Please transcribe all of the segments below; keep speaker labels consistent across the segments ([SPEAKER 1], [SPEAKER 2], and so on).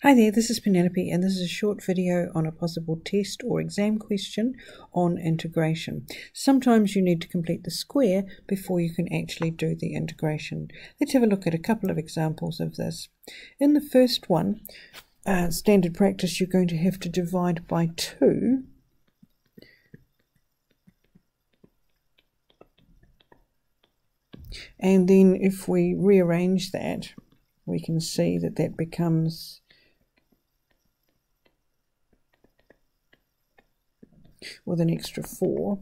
[SPEAKER 1] Hi there, this is Penelope and this is a short video on a possible test or exam question on integration. Sometimes you need to complete the square before you can actually do the integration. Let's have a look at a couple of examples of this. In the first one, standard practice, you're going to have to divide by 2. And then if we rearrange that, we can see that that becomes with an extra 4,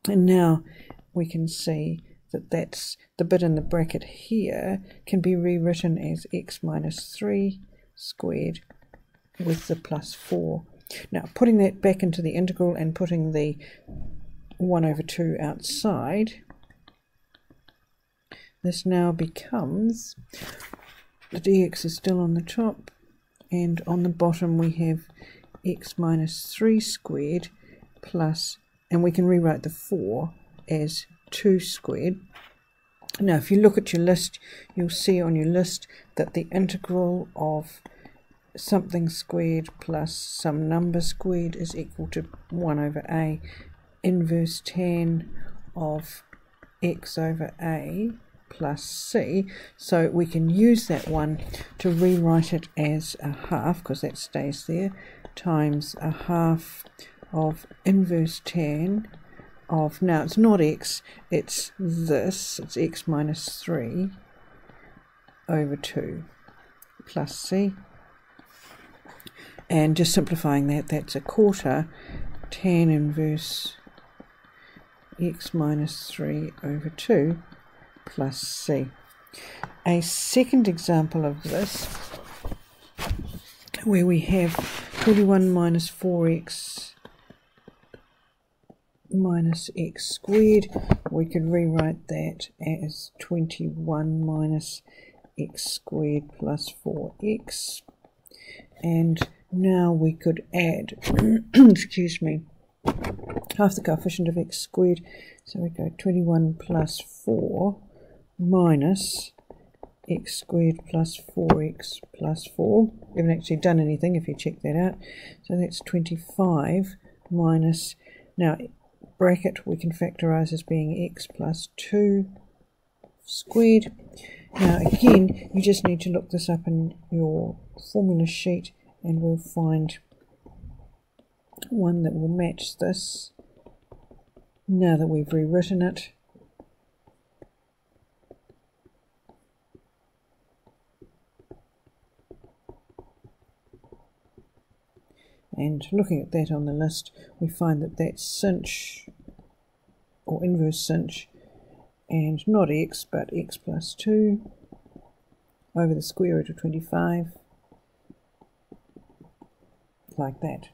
[SPEAKER 1] and now we can see that that's the bit in the bracket here can be rewritten as x minus 3 squared with the plus 4. Now putting that back into the integral and putting the 1 over 2 outside, this now becomes, the dx is still on the top, and on the bottom we have x minus 3 squared plus, and we can rewrite the 4 as 2 squared. Now if you look at your list, you'll see on your list that the integral of something squared plus some number squared is equal to 1 over a inverse tan of x over a plus c, so we can use that one to rewrite it as a half, because that stays there, times a half of inverse tan of, now it's not x, it's this, it's x minus 3 over 2 plus c, and just simplifying that, that's a quarter tan inverse x minus 3 over 2 plus c. A second example of this, where we have 21 minus 4x minus x squared, we could rewrite that as 21 minus x squared plus 4x, and now we could add excuse me, half the coefficient of x squared, so we go 21 plus 4 minus x squared plus 4x plus 4. We haven't actually done anything if you check that out. So that's 25 minus, now bracket we can factorize as being x plus 2 squared. Now again, you just need to look this up in your formula sheet and we'll find one that will match this now that we've rewritten it. And looking at that on the list, we find that that's sinh, or inverse sinh, and not x, but x plus 2 over the square root of 25, like that.